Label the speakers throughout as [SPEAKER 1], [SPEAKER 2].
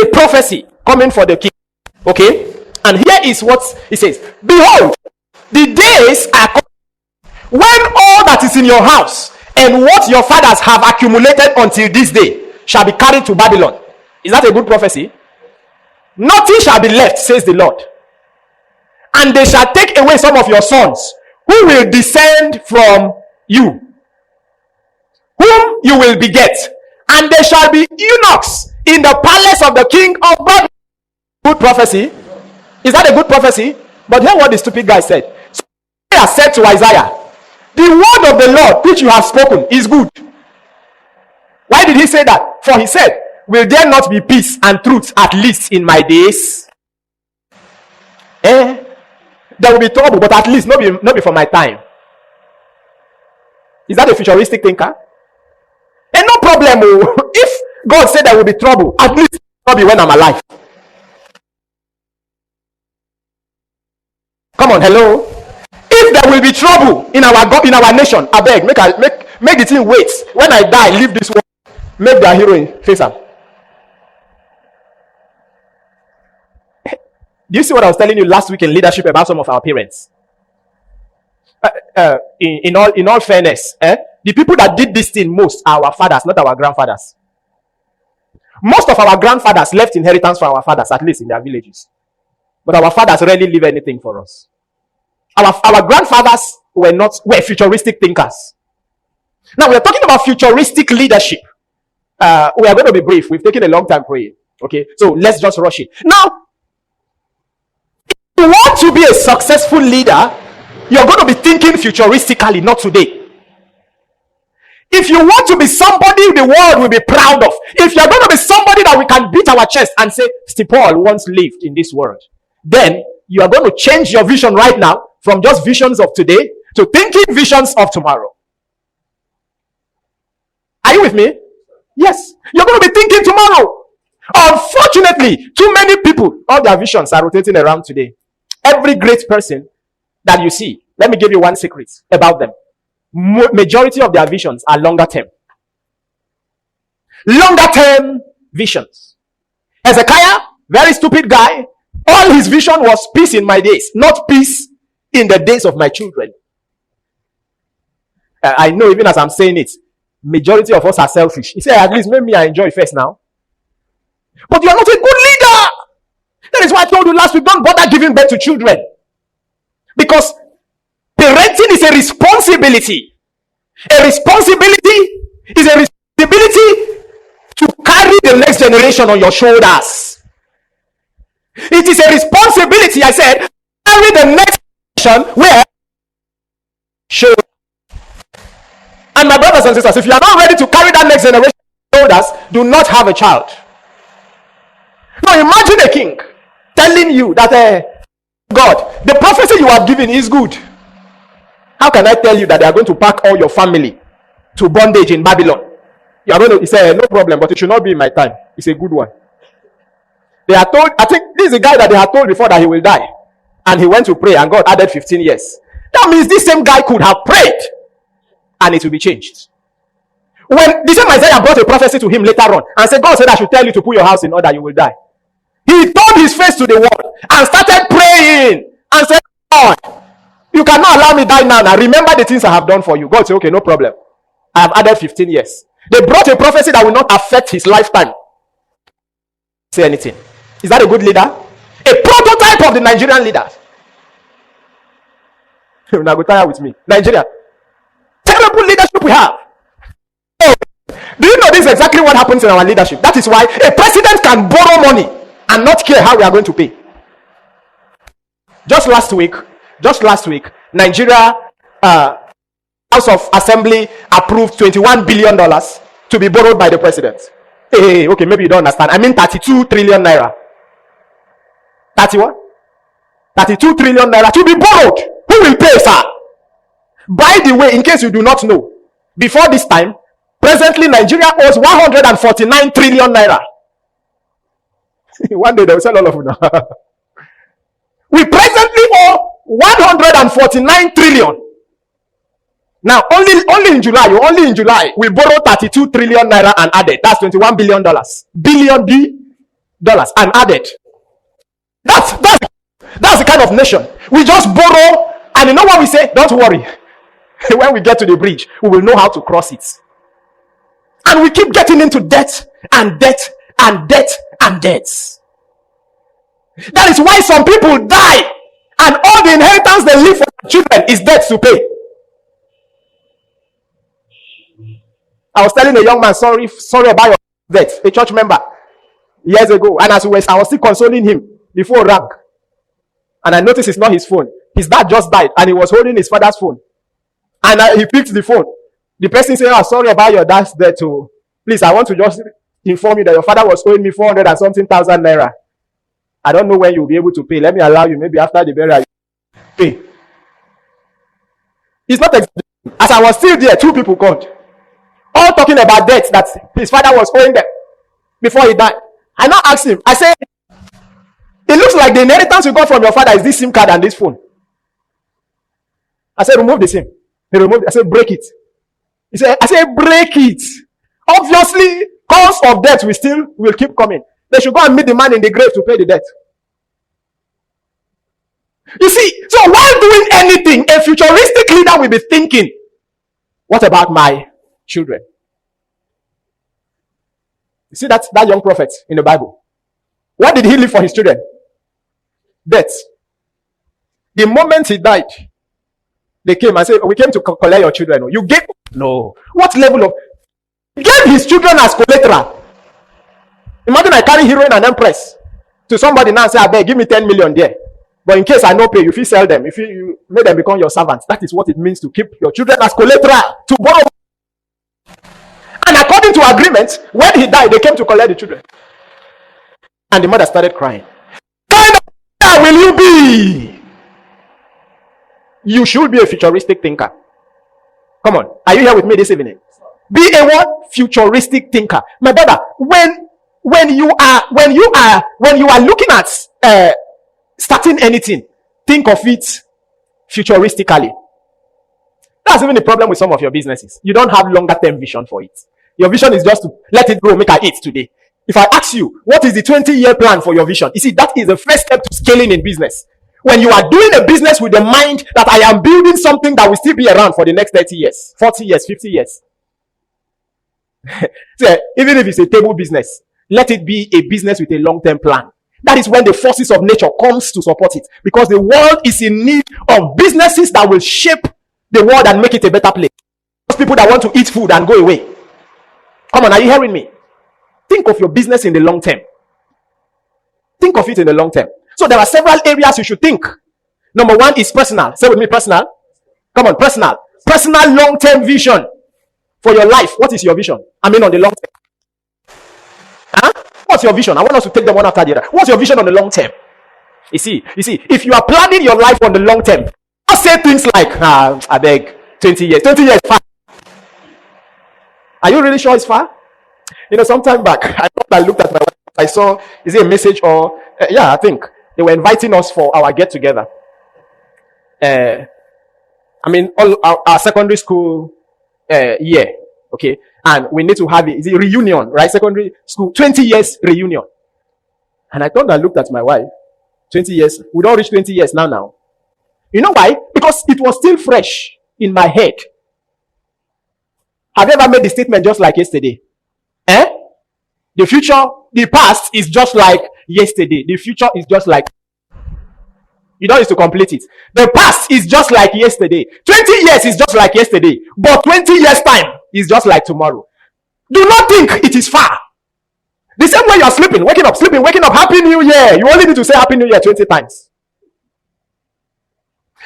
[SPEAKER 1] a prophecy coming for the king. Okay? And here is what he says. Behold, the days are coming when all that is in your house and what your fathers have accumulated until this day shall be carried to Babylon. Is that a good prophecy? Nothing shall be left, says the Lord. And they shall take away some of your sons, who will descend from you, whom you will beget, and they shall be eunuchs in the palace of the king of Babylon. Good prophecy. Is that a good prophecy? But hear what the stupid guy said. So Isaiah said to Isaiah, the word of the Lord which you have spoken is good. Why did he say that? For he said, will there not be peace and truth at least in my days? There will be trouble, but at least not be for my time. Is that a futuristic thinker? And no problem. If God said there will be trouble, at least not be when I'm alive. Come on, hello. If there will be trouble in our nation, I beg, make the thing wait. When I die, leave this world. Make their heroine face am. Do you see what I was telling you last week in leadership about some of our parents? In all fairness, the people that did this thing most are our fathers, not our grandfathers. Most of our grandfathers left inheritance for our fathers, at least in their villages. But our fathers rarely leave anything for us. Our grandfathers were futuristic thinkers. Now we are talking about futuristic leadership. We are going to be brief. We've taken a long time praying. Okay, so let's just rush it. Now, if you want to be a successful leader, you're going to be thinking futuristically, not today. If you want to be somebody the world will be proud of, if you're going to be somebody that we can beat our chest and say, Steve Paul once lived in this world, then you are going to change your vision right now from just visions of today to thinking visions of tomorrow. Are you with me? Yes. You're going to be thinking tomorrow. Unfortunately, too many people, all their visions are rotating around today. Every great person that you see, let me give you one secret about them. Majority of their visions are longer term. Longer term visions. Hezekiah, very stupid guy. All his vision was peace in my days, not peace in the days of my children. I know even as I'm saying it, majority of us are selfish. He said, at least make me enjoy first now. But you are not a good leader. That is why I told you last week, don't bother giving birth to children. Because parenting is a responsibility. A responsibility is a responsibility to carry the next generation on your shoulders. It is a responsibility, I said, carry the next generation where show. And my brothers and sisters, if you are not ready to carry that next generation on your shoulders, do not have a child. Now imagine a king telling you that God, the prophecy you have given is good. How can I tell you that they are going to pack all your family to bondage in Babylon? You are going to say, no problem, but it should not be in my time. It's a good one. They are told, I think this is a guy that they had told before that he will die. And he went to pray and God added 15 years. That means this same guy could have prayed and it will be changed. When the same Isaiah brought a prophecy to him later on and said, God said I should tell you to put your house in order, you will die. He turned his face to the wall and started praying and said, God, you cannot allow me die now. Now remember the things I have done for you. God said, okay, no problem. I have added 15 years. They brought a prophecy that will not affect his lifetime. Say anything. Is that a good leader? A prototype of the Nigerian leaders. You're not going to tire with me. Nigeria. Terrible leadership we have. Do you know this is exactly what happens in our leadership? That is why a president can borrow money and not care how we are going to pay. Just last week, Nigeria House of Assembly approved $21 billion to be borrowed by the president. Hey, okay, maybe you don't understand. I mean 32 trillion naira. 31? 32 trillion naira to be borrowed. Who will pay, sir? By the way, in case you do not know, before this time, presently Nigeria owes 149 trillion naira. One day they will sell all of it now. We presently owe 149 trillion. Now, only in July, we borrowed 32 trillion naira and added. That's $21 billion. Billion B. and added. That's the kind of nation. We just borrow, and you know what we say? Don't worry. When we get to the bridge, we will know how to cross it. And we keep getting into debt and debt and debt and debts. That is why some people die, and all the inheritance they leave for their children is debt to pay. I was telling a young man, sorry about your debt, a church member, years ago, and I was still consoling him before it rang. And I noticed it's not his phone. His dad just died, and he was holding his father's phone. And he picked the phone. The person said, "Oh, sorry about your dad's debt too. Please, I want to just inform you that your father was owing me 400 and something thousand naira. I don't know when you'll be able to pay. Let me allow you. Maybe after the burial, you pay." It's not exaggerating. As I was still there, two people called, all talking about debts that his father was owing them before he died. I now asked him, I said, "It looks like the inheritance you got from your father is this SIM card and this phone." I said, "Remove the SIM." He removed it. I said, "Break it." I said, "Break it." Obviously, cause of debt will keep coming. They should go and meet the man in the grave to pay the debt. You see, so while doing anything, a futuristic leader will be thinking, what about my children? You see that young prophet in the Bible. What did he leave for his children? Debt. The moment he died, they came and said, "We came to collect your children." You gave? No. What level of? He gave his children as collateral. Imagine I carry heroin and empress to somebody now and say, "I beg, give me 10 million there. But in case I no pay, if you sell them, if you make them become your servants." That is what it means to keep your children as collateral, to borrow. And according to agreement, when he died, they came to collect the children. And the mother started crying. What kind of father will you be? You should be a futuristic thinker. Come on, are you here with me this evening? Be a what? Futuristic thinker. My brother, when you are looking at starting anything, think of it futuristically. That's even the problem with some of your businesses. You don't have longer term vision for it. Your vision is just to let it grow, make I eat today. If I ask you, what is the 20-year plan for your vision? You see, that is the first step to scaling in business. When you are doing a business with the mind that I am building something that will still be around for the next 30 years, 40 years, 50 years. So, even if it's a table business, let it be a business with a long-term plan. That is when the forces of nature comes to support it. Because the world is in need of businesses that will shape the world and make it a better place. Those people that want to eat food and go away. Come on, are you hearing me? Think of your business in the long term. Think of it in the long term. So there are several areas you should think. Number one is personal. Say with me, personal. Come on, personal. Personal long-term vision for your life. What is your vision? I mean on the long term. Huh? What's your vision? I want us to take them one after the other. What's your vision on the long term? You see, if you are planning your life on the long term, don't say things like, I beg, 20 years. 20 years far. Are you really sure it's far? You know, sometime back, I looked at my wife. I saw, is it a message or, I think they were inviting us for our get together. All our secondary school year, okay, and we need to have it. Is it reunion, right? Secondary school, 20 years reunion. And I thought I looked at my wife, 20 years. We don't reach 20 years now. You know why? Because it was still fresh in my head. Have you ever made the statement just like yesterday? The future, the past is just like yesterday. The future is just like, you don't need to complete it. The past is just like yesterday. 20 years is just like yesterday. But 20 years time is just like tomorrow. Do not think it is far. The same way you are sleeping, waking up, Happy New Year. You only need to say Happy New Year 20 times.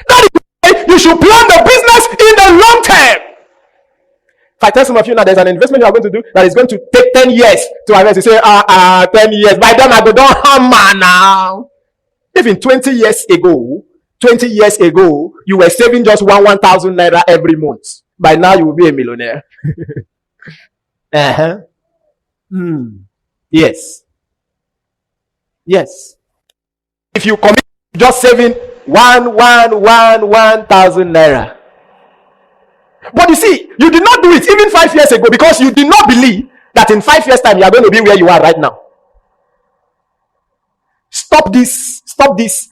[SPEAKER 1] That is why you should plan the business in the long term. If I tell some of you now there's an investment you are going to do that is going to take 10 years to invest, you say, 10 years. By then I go down hammer now. If in 20 years ago, you were saving just 1,000 naira every month, by now you will be a millionaire. Yes. If you commit just saving 1,000 naira. But you see, you did not do it even 5 years ago because you did not believe that in 5 years' time you are going to be where you are right now. stop this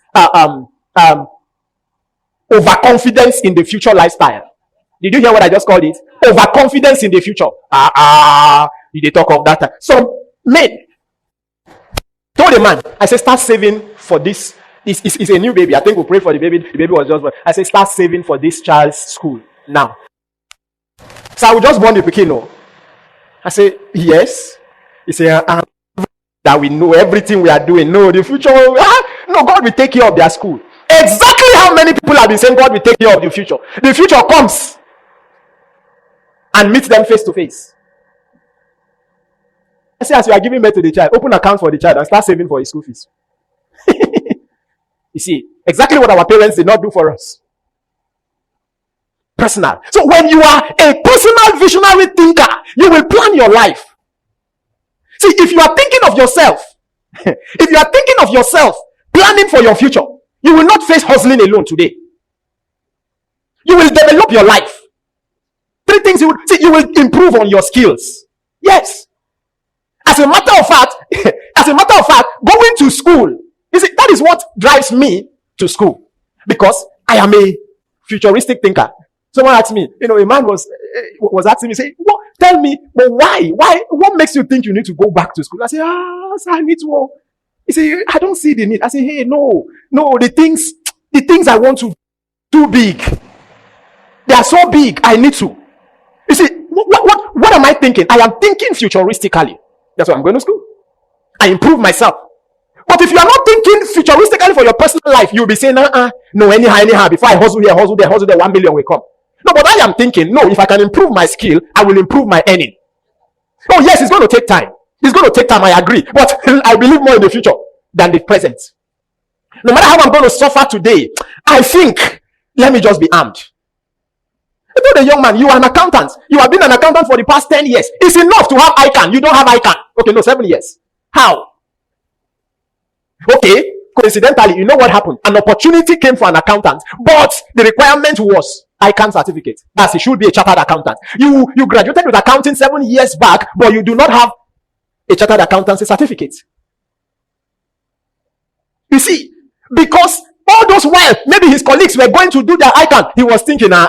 [SPEAKER 1] overconfidence in the future lifestyle. Did you hear what I just called it? Overconfidence in the future. Did they talk of that? So men told the man, I said, start saving for this. It's a new baby. I think we'll pray for the baby. The baby was just born. I said, start saving for this child's school now. So I will just born the pequeno. I said, yes. He said, that we know everything we are doing. No, the future. No, God will take care of their school. Exactly how many people have been saying God will take care of the future. The future comes and meets them face to face. I say, as you are giving birth to the child, open account for the child and start saving for his school fees. You see, exactly what our parents did not do for us. Personal. So when you are a personal visionary thinker, you will plan your life. See, if you are thinking of yourself, planning for your future, you will not face hustling alone today. You will develop your life. 3 things you will improve on your skills. Yes. As a matter of fact, going to school, you see, that is what drives me to school. Because I am a futuristic thinker. Someone asked me, a man was asking me, say, well, tell me, but why? What makes you think you need to go back to school? I say, sir, I need to. He said, I don't see the need. I say, hey, no, the things I want to do big. They are so big, I need to. You see, what am I thinking? I am thinking futuristically. That's why I'm going to school. I improve myself. But if you are not thinking futuristically for your personal life, you'll be saying, no, anyhow, before I hustle here, 1 million will come. No, but I am thinking, no, if I can improve my skill, I will improve my earning. Oh, yes, it's going to take time. I agree. But I believe more in the future than the present. No matter how I'm going to suffer today, I think, let me just be armed. I told the young man, you are an accountant. You have been an accountant for the past 10 years. It's enough to have ICANN. You don't have ICANN. Okay, no, 7 years. How? Okay, coincidentally, you know what happened? An opportunity came for an accountant, but the requirement was ICANN certificate. That's, he should be a chartered accountant. You graduated with accounting 7 years back, but you do not have a chartered accountancy certificate. You see, because all those while, maybe his colleagues were going to do their ICANN, he was thinking, in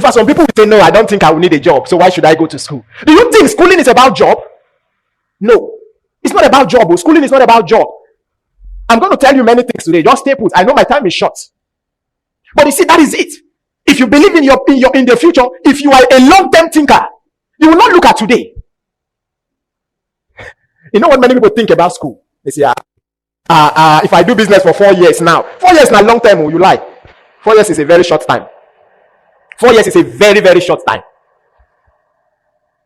[SPEAKER 1] fact, some people will say, no, I don't think I will need a job, so why should I go to school? Do you think schooling is about job? No. It's not about job. Schooling is not about job. I'm going to tell you many things today. Just stay put. I know my time is short. But you see, that is it. If you believe in the future, if you are a long-term thinker, you will not look at today. You know what many people think about school? They say, if I do business for 4 years now, 4 years is not long time, you lie. 4 years is a very short time. 4 years is a very, very short time.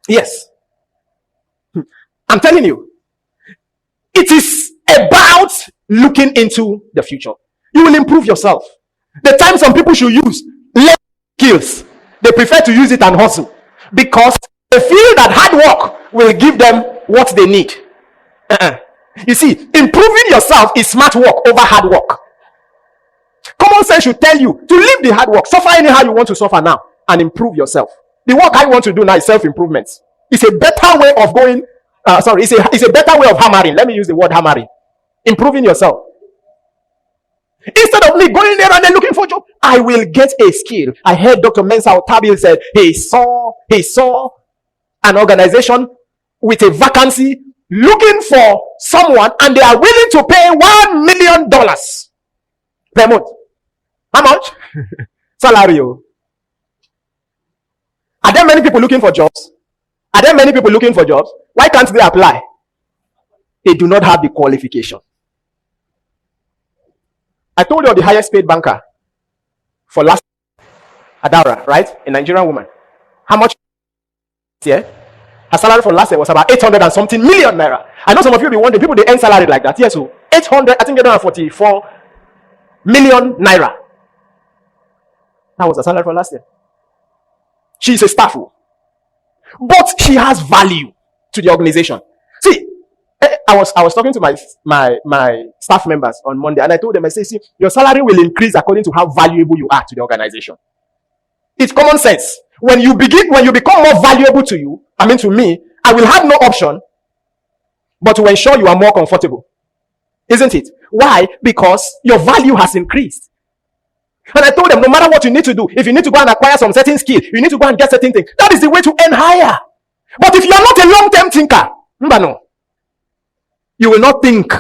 [SPEAKER 1] Yes. I'm telling you. It is about looking into the future. You will improve yourself. The time some people should use less skills, they prefer to use it and hustle because they feel that hard work will give them what they need. You see, improving yourself is smart work over hard work. Common sense should tell you to leave the hard work, suffer anyhow you want to suffer now, and improve yourself. The work I want to do now is self-improvement. It's a better way of going. It's a better way of hammering. Let me use the word hammering. Improving yourself. Instead of me going there and then looking for a job, I will get a skill. I heard Dr. Mensa Otabil said he saw an organization with a vacancy looking for someone and they are willing to pay $1 million per month. How much? Salary. Are there many people looking for jobs? Why can't they apply? They do not have the qualification. I told you of the highest paid banker for last Adara, right? A Nigerian woman. How much? Yeah? Her salary for last year was about 800 and something million naira. I know some of you will be wondering, people they earn salary like that. Yes, so 800, I think 844 million naira. That was the salary for last year. She is a staff. But she has value to the organization. See, I was talking to my staff members on Monday, and I told them, I say, see, your salary will increase according to how valuable you are to the organization. It's common sense. When you become more valuable to you, to me, I will have no option but to ensure you are more comfortable. Isn't it? Why? Because your value has increased. And I told them, no matter what you need to do, if you need to go and acquire some certain skill, you need to go and get certain things. That is the way to earn higher. But if you are not a long-term thinker, no, you will not think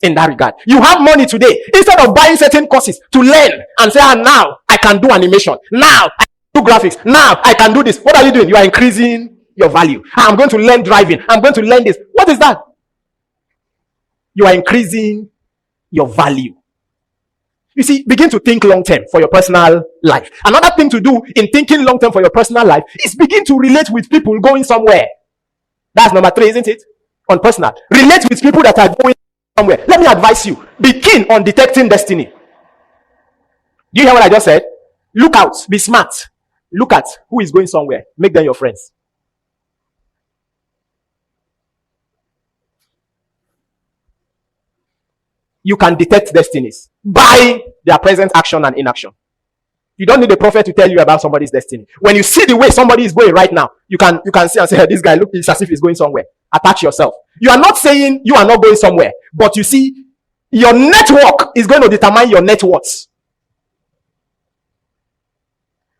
[SPEAKER 1] in that regard. You have money today. Instead of buying certain courses to learn and say, now I can do animation. Now I can do graphics. Now I can do this. What are you doing? You are increasing your value. I'm going to learn driving. I'm going to learn this. What is that? You are increasing your value. You see, begin to think long term for your personal life. Another thing to do in thinking long term for your personal life is begin to relate with people going somewhere. That's number 3, isn't it? On personal. Relate with people that are going somewhere. Let me advise you. Be keen on detecting destiny. Do you hear what I just said? Look out. Be smart. Look at who is going somewhere. Make them your friends. You can detect destinies by their present action and inaction. You don't need a prophet to tell you about somebody's destiny. When you see the way somebody is going right now, you can see and say, hey, this guy looks as if he's going somewhere. Attach yourself. You are not saying you are not going somewhere, but you see, your network is going to determine your net worth.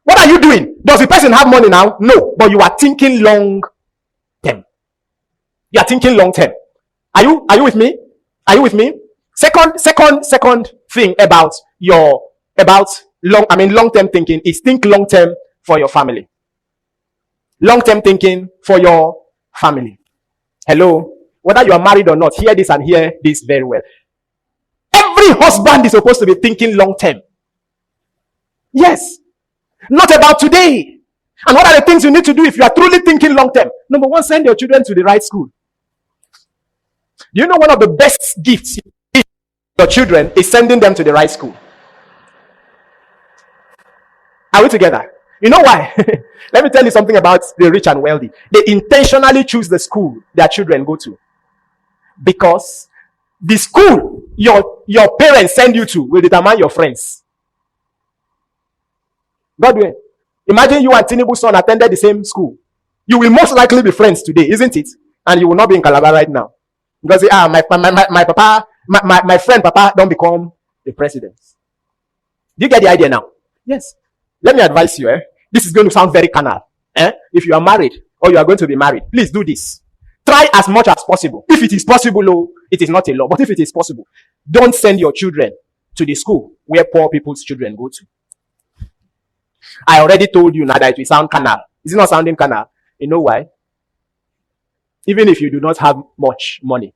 [SPEAKER 1] What are you doing? Does the person have money now? No, but you are thinking long term. You are thinking long term. Are you with me? Are you with me? Second thing about long-term thinking is think long-term for your family. Long-term thinking for your family. Hello? Whether you are married or not, hear this and hear this very well. Every husband is supposed to be thinking long-term. Yes. Not about today. And what are the things you need to do if you are truly thinking long-term? Number 1, send your children to the right school. Do you know one of the best gifts your children is sending them to the right school? Are we together? You know why? Let me tell you something about the rich and wealthy. They intentionally choose the school their children go to. Because the school your parents send you to will determine your friends. Godwin, imagine you and Tinubu's son attended the same school. You will most likely be friends today, isn't it? And you will not be in Calabar right now. Because my friend Papa don't become the president. Do you get the idea now? Yes. Let me advise you. This is going to sound very carnal. If you are married or you are going to be married, please do this. Try as much as possible. If it is possible, it is not a law. But if it is possible, don't send your children to the school where poor people's children go to. I already told you now that it will sound carnal. Is it not sounding carnal? You know why? Even if you do not have much money,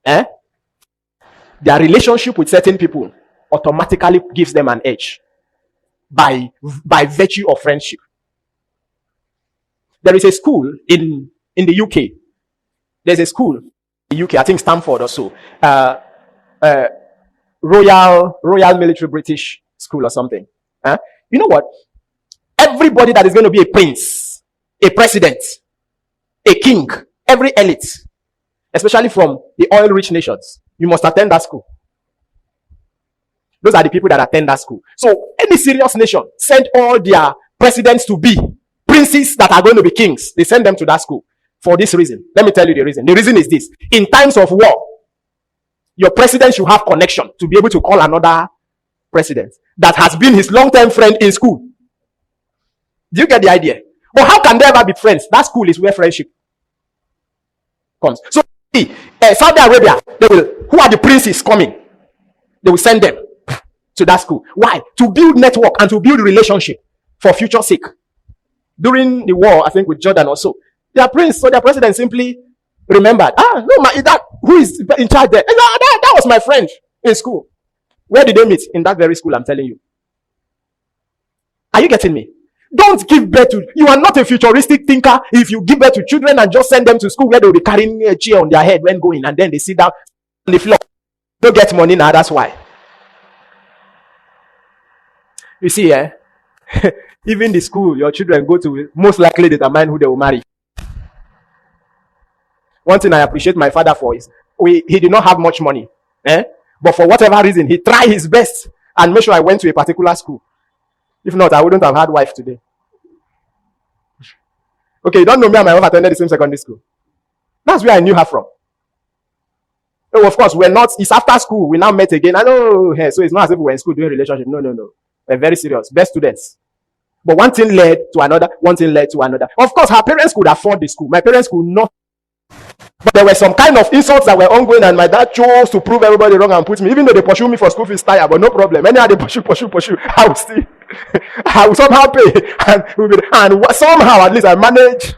[SPEAKER 1] their relationship with certain people automatically gives them an edge by virtue of friendship. There is a school in the UK. There's a school in the UK, I think Stanford or so. Royal Military British School or something. You know what? Everybody that is going to be a prince, a president, a king, every elite, especially from the oil-rich nations, you must attend that school. Those are the people that attend that school. So any serious nation send all their presidents to be princes that are going to be kings. They send them to that school for this reason. Let me tell you the reason. The reason is this. In times of war, your president should have connection to be able to call another president that has been his long-term friend in school. Do you get the idea? But how can they ever be friends? That school is where friendship comes. So Saudi Arabia, who are the princes coming? They will send them to that school. Why? To build network and to build relationship for future sake. During the war, I think with Jordan also, their prince, so their president simply remembered, who is in charge there? That was my friend in school. Where did they meet? In that very school, I'm telling you. Are you getting me? Don't give birth to, you are not a futuristic thinker if you give birth to children and just send them to school where they'll be carrying a chair on their head when going and then they sit down on the floor. Don't get money now, that's why. You see, even the school your children go to will most likely determine who they will marry. One thing I appreciate my father for is, he did not have much money. But for whatever reason, he tried his best and made sure I went to a particular school. If not, I wouldn't have had wife today. Okay, you don't know me and my wife attended the same secondary school. That's where I knew her from. Oh, of course, we're not. It's after school. We now met again. I know. Hey, so it's not as if we were in school doing relationship. No, no, no. We're very serious. Best students. But one thing led to another. One thing led to another. Of course, her parents could afford the school. My parents could not. But there were some kind of insults that were ongoing, and my dad chose to prove everybody wrong and put me. Even though they pursue me for school fees, tired, but no problem. Anyhow, they pursue. I will still. I will somehow pay, and somehow at least I manage.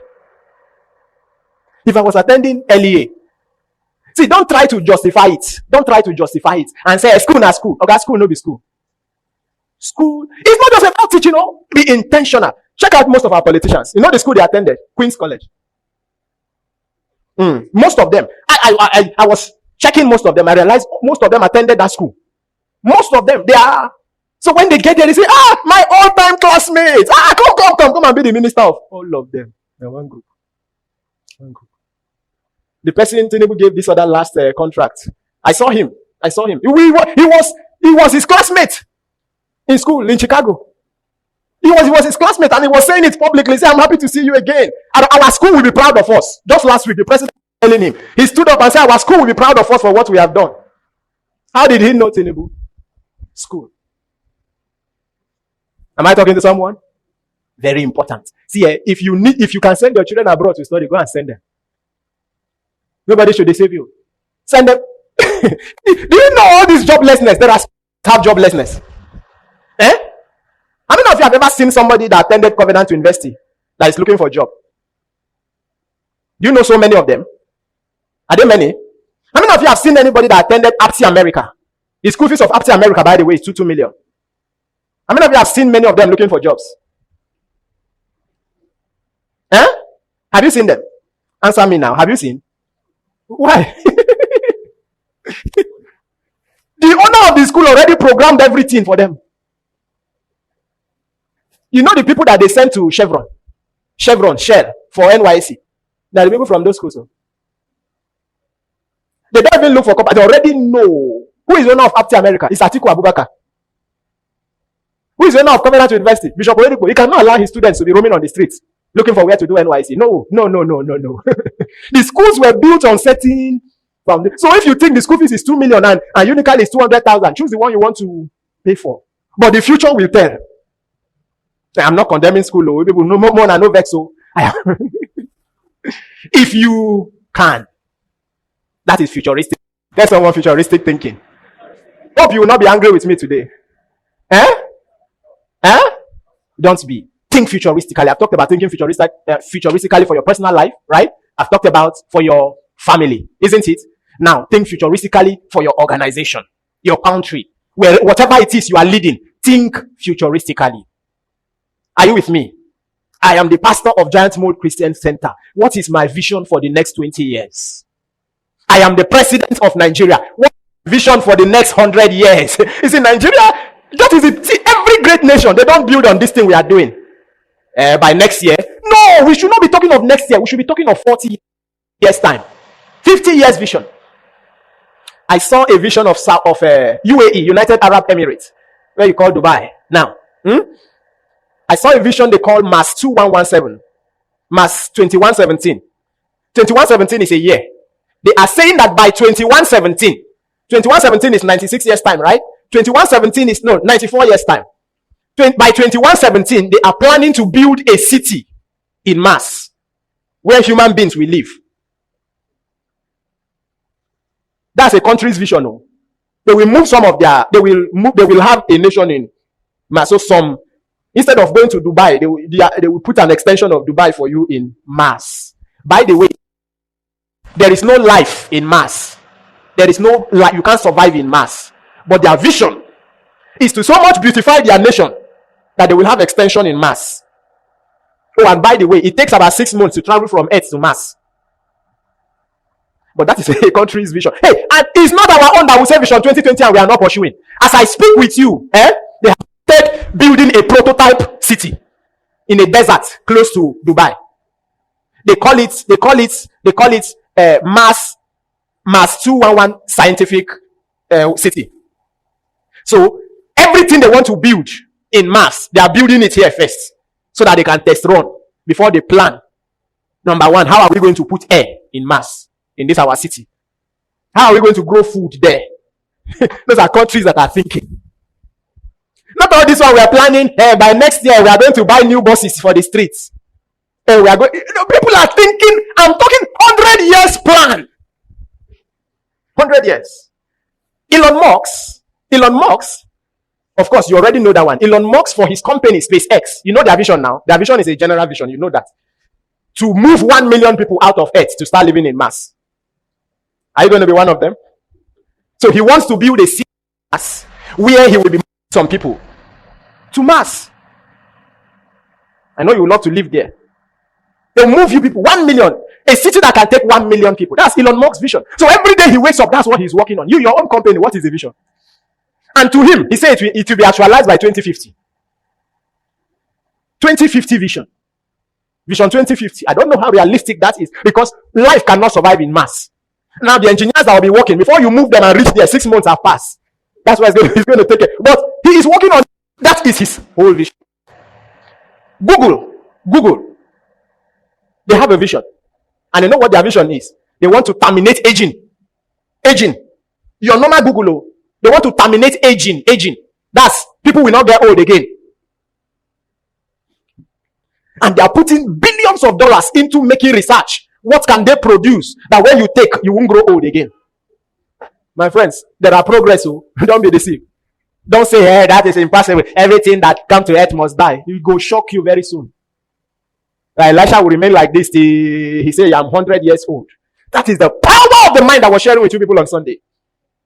[SPEAKER 1] If I was attending LEA. See, don't try to justify it. Don't try to justify it and say school na school. Okay, school no be school. School, it's not just about teaching, be intentional. Check out most of our politicians. You know the school they attended? Queen's College. Most of them. I was checking most of them. I realized most of them attended that school. Most of them, they are. So when they get there, they say, my all-time classmates. Come and be the minister of all of them. Yeah, one group. The person Tinubu gave this other last contract. I saw him. He was his classmate in school in Chicago. He was his classmate, and he was saying it publicly. Say, I'm happy to see you again. And our school will be proud of us. Just last week, the president was telling him. He stood up and said, our school will be proud of us for what we have done. How did he know Tinubu? School. Am I talking to someone? Very important. See, if you can send your children abroad to study, go and send them. Nobody should deceive you. Send them. Do you know all this joblessness? There are have joblessness. How many of you have ever seen somebody that attended Covenant University that is looking for a job? Do you know so many of them? Are there many? How many of you have seen anybody that attended Apti America? The school fees of Apti America, by the way, is 2 million. How many of you have seen many of them looking for jobs? Have you seen them? Answer me now. Have you seen? Why? The owner of the school already programmed everything for them. You know the people that they sent to Chevron, Shell for NYC. They are the people from those schools. They don't even look for company. They already know who is the owner of Apti America. It's Atiku Abubakar. Who is the owner of Covenant University? Bishop Oyedepo. He cannot allow his students to be roaming on the streets looking for where to do NYC. No. The schools were built on certain foundations. So if you think the school fees is 2 million and Unical is 200,000, choose the one you want to pay for. But the future will tell. I'm not condemning school. People no more and no vex. So if you can, that is futuristic. There's someone futuristic thinking. Hope you will not be angry with me today. Don't be. Think futuristically. I've talked about thinking futuristically for your personal life, right? I've talked about for your family, isn't it? Now, think futuristically for your organization, your country, where whatever it is you are leading, think futuristically. Are you with me? I am the pastor of Giant Mode Christian Center. What is my vision for the next 20 years? I am the president of Nigeria. What is my vision for the next 100 years? You see, Nigeria, that is it. See, every great nation, they don't build on this thing we are doing. By next year. No, we should not be talking of next year. We should be talking of 40 years time. 50 years vision. I saw a vision of UAE, United Arab Emirates, where you call Dubai. Now, I saw a vision they call MAS 2117. MAS 2117. 2117 is a year. They are saying that by 2117 is 96 years time, right? 2117 is 94 years time. By 2117, they are planning to build a city in Mars where human beings will live. That's a country's vision. No? They will move they will have a nation in Mars. So instead of going to Dubai, they will put an extension of Dubai for you in Mars. By the way, there is no life in Mars. There is no life. You can't survive in Mars. But their vision is to so much beautify their nation that they will have extension in Mars. Oh, and by the way, it takes about 6 months to travel from Earth to Mars. But that is a country's vision. Hey, and it's not our own that will say Vision 2020 and we are not pursuing. As I speak with you, they have started building a prototype city in a desert close to Dubai. They call it Mars 211 scientific city. So everything they want to build in Mars, they are building it here first so that they can test run before they plan. Number one, how are we going to put air in Mars, in this our city? How are we going to grow food there? Those are countries that are thinking. Not all this one we are planning. By next year, we are going to buy new buses for the streets. We are going. People are thinking. I'm talking 100 years plan. 100 years. Elon Musk. Of course, you already know that one. Elon Musk for his company SpaceX. You know their vision now. Their vision is a general vision. You know that. To move 1 million people out of Earth to start living in Mars. Are you going to be one of them? So he wants to build a city where he will be moving some people to Mars. I know you would love to live there. They'll move you people, 1 million. A city that can take 1 million people. That's Elon Musk's vision. So every day he wakes up, that's what he's working on. You, your own company, what is the vision? And to him, he said it will be actualized by 2050. 2050 vision. Vision 2050. I don't know how realistic that is because life cannot survive in Mars. Now the engineers that will be working, before you move them and reach there, 6 months have passed. That's why he's going to take it. But he is working on, that is his whole vision. Google. They have a vision. And they know what their vision is. They want to terminate aging. Your normal Google, they want to terminate aging. That's, people will not get old again. And they are putting billions of dollars into making research. What can they produce that when you take, you won't grow old again? My friends, there are progress. So don't be deceived. Don't say, hey, that is impossible. Everything that comes to earth must die. It will go shock you very soon. Elisha will remain like this till he say, I'm 100 years old. That is the power of the mind I was sharing with you people on Sunday.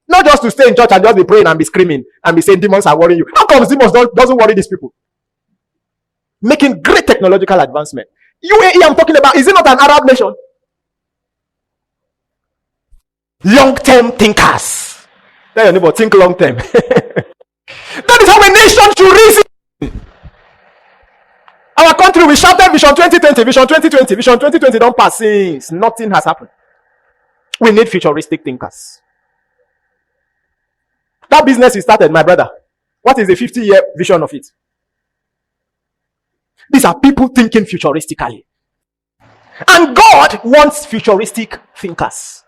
[SPEAKER 1] Not just to stay in church and just be praying and be screaming and be saying demons are worrying you. How come demons doesn't worry these people? Making great technological advancement. UAE I'm talking about, is it not an Arab nation? Long-term thinkers. Tell your neighbor, think long-term. That is how a nation should reason. Our country, we shouted Vision 2020, Vision 2020, Vision 2020 don't pass since. Nothing has happened. We need futuristic thinkers. That business you started, my brother, what is the 50-year vision of it? These are people thinking futuristically. And God wants futuristic thinkers.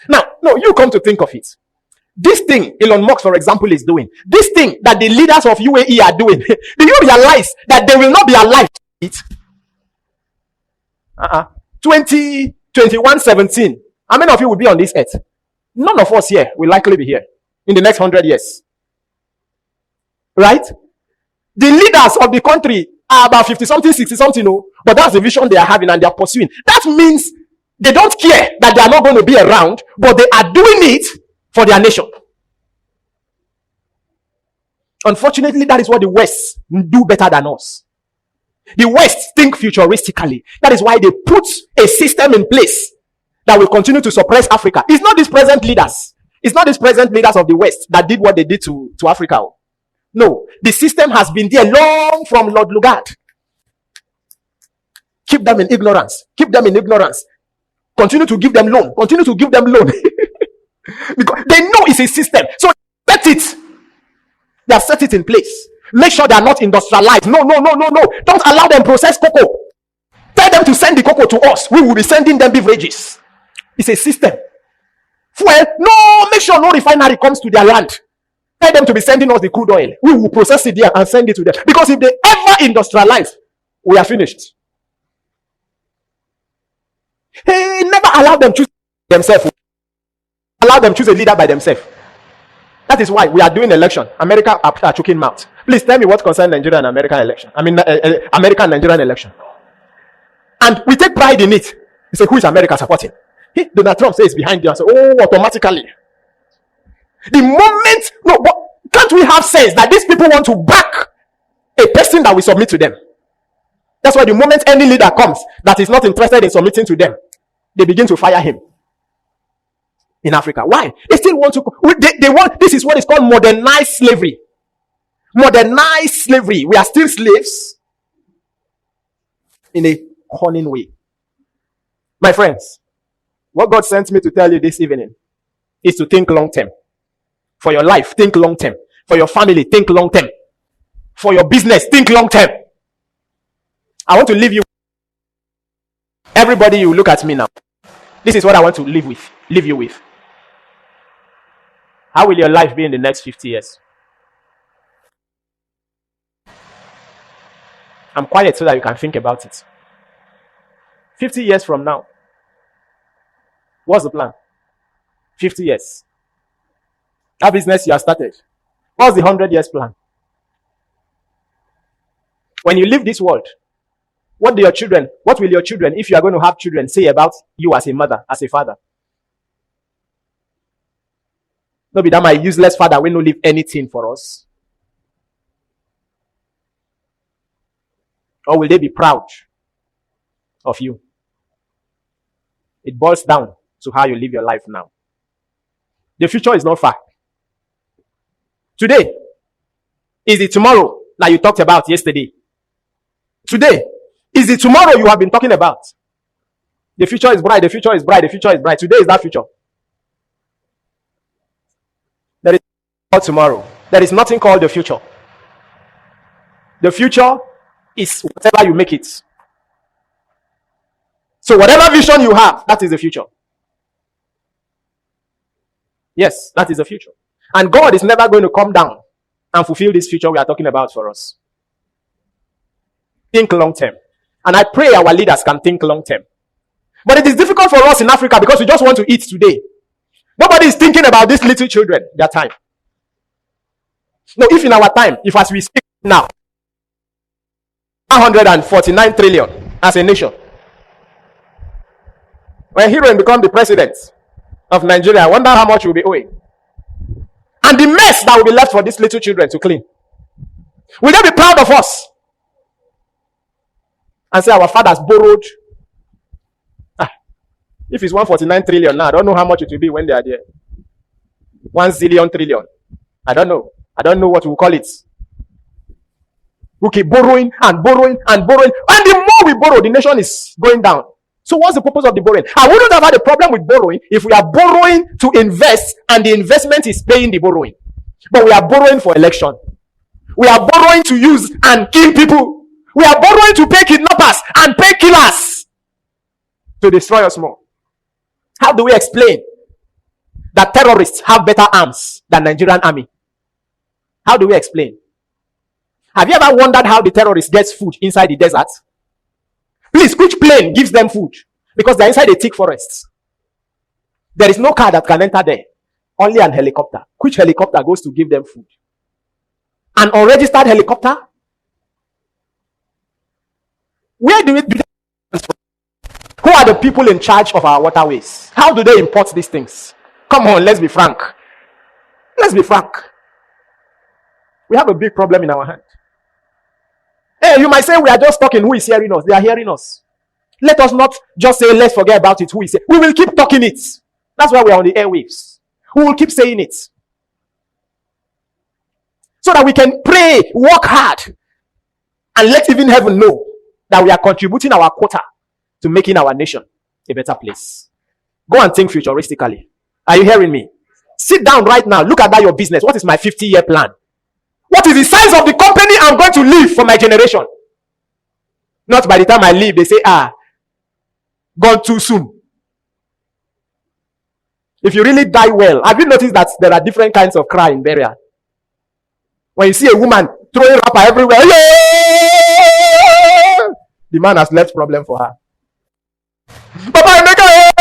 [SPEAKER 1] Now, no, you come to think of it. This thing Elon Musk, for example, is doing, this thing that the leaders of UAE are doing, do you realize that they will not be alive to it? 2021, 17. How many of you will be on this earth? None of us here will likely be here in the next 100 years. Right? The leaders of the country are about 50-something, 60-something, but that's the vision they are having and they are pursuing. That means they don't care that they are not going to be around, but they are doing it for their nation. Unfortunately, that is what the West do better than us. The West think futuristically. That is why they put a system in place that will continue to suppress Africa. It's not these present leaders. It's not these present leaders of the West that did what they did to Africa. No, the system has been there long from Lord Lugard. Keep them in ignorance. Keep them in ignorance. Continue to give them loan. Continue to give them loan. Because they know it's a system. So set it. They have set it in place. Make sure they are not industrialized. No. Don't allow them process cocoa. Tell them to send the cocoa to us. We will be sending them beverages. It's a system. Fuel. No, make sure no refinery comes to their land. Tell them to be sending us the crude oil. We will process it there and send it to them. Because if they ever industrialize, we are finished. Hey, never allow them choose themselves. Allow them choose a leader by themselves. That is why we are doing election. America are choking mouth. Please tell me what concerns Nigeria and American election. American and Nigerian election. And we take pride in it. We say, who is America supporting? Donald Trump says behind you and say, automatically. The moment, but can't we have sense that these people want to back a person that will submit to them? That's why the moment any leader comes that is not interested in submitting to them, they begin to fire him. In Africa. Why? They still want to, they want, this is what is called modernized slavery. Modernized slavery. We are still slaves in a cunning way. My friends, what God sent me to tell you this evening is to think long term. For your life, think long term. For your family, think long term. For your business, think long term. I want to leave you. Everybody, you look at me now. This is what I want to leave you with. How will your life be in the next 50 years? I'm quiet so that you can think about it. 50 years from now, what's the plan? 50 years. That business you have started, what's the 100 years plan? When you leave this world, what will your children, if you are going to have children, say about you as a mother, as a father? No be that my useless father will not leave anything for us. Or will they be proud of you? It boils down to how you live your life now. The future is not far. Today is the tomorrow that you talked about yesterday. Today is the tomorrow you have been talking about. The future is bright, the future is bright, the future is bright. Today is that future. There is nothing called tomorrow. There is nothing called the future. The future is whatever you make it. So whatever vision you have, that is the future. Yes, that is the future. And God is never going to come down and fulfill this future we are talking about for us. Think long term. And I pray our leaders can think long term. But it is difficult for us in Africa because we just want to eat today. Nobody is thinking about these little children, their time. No, if in our time, if as we speak now, 149 trillion as a nation. When Hero becomes the president of Nigeria, I wonder how much we'll be owing. And the mess that will be left for these little children to clean. Will they be proud of us? And say our fathers borrowed. If it's 149 trillion now, I don't know how much it will be when they are there. 1 zillion trillion. I don't know. I don't know what we'll call it. We keep borrowing and borrowing and borrowing. And the more we borrow, the nation is going down. So what's the purpose of the borrowing? I wouldn't have had a problem with borrowing if we are borrowing to invest and the investment is paying the borrowing. But we are borrowing for election. We are borrowing to use and kill people. We are borrowing to pay kidnappers and pay killers to destroy us more. How do we explain that terrorists have better arms than Nigerian army? How do we explain? Have you ever wondered how the terrorists get food inside the desert? Please, which plane gives them food? Because they're inside a thick forest. There is no car that can enter there. Only an helicopter. Which helicopter goes to give them food? An unregistered helicopter? Where do we do that? Who are the people in charge of our waterways? How do they import these things? Come on, let's be frank. Let's be frank. We have a big problem in our hand. Hey, you might say we are just talking. Who is hearing us? They are hearing us. Let us not just say, let's forget about it. Who is it? We will keep talking it. That's why we are on the airwaves. We will keep saying it. So that we can pray, work hard, and let even heaven know that we are contributing our quota to making our nation a better place. Go and think futuristically. Are you hearing me? Sit down right now. Look at that your business. What is my 50-year plan? What is the size of the company I'm going to leave for my generation? Not by the time I leave, they say, gone too soon. If you really die well, have you noticed that there are different kinds of cry in burial? When you see a woman throwing wrapper everywhere, the man has left problem for her. Papa Emeka,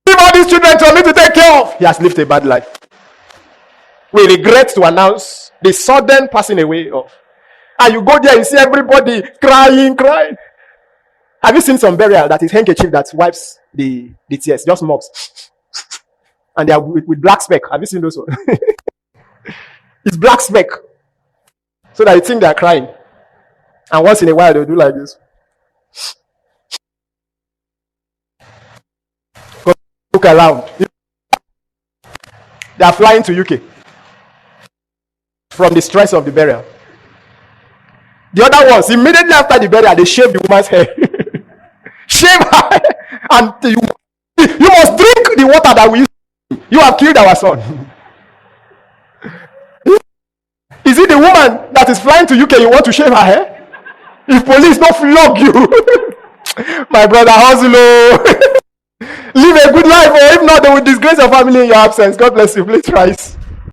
[SPEAKER 1] leave all these children to me to take care of. He has lived a bad life. We regret to announce the sudden passing away of. And you go there, you see everybody crying. Have you seen some burial that is handkerchief that wipes the tears, just mops? And they are with black speck. Have you seen those ones? It's black speck. So that you think they are crying. And once in a while, they'll do like this. Look around. They are flying to UK. From the stress of the burial. The other ones, immediately after the burial, they shave the woman's hair. Shave her hair. And you must drink the water that we use. You have killed our son. Is it the woman that is flying to UK you want to shave her hair? If police don't flog you. My brother, hustle. Live a good life, or if not, they will disgrace your family in your absence. God bless you. Please rise.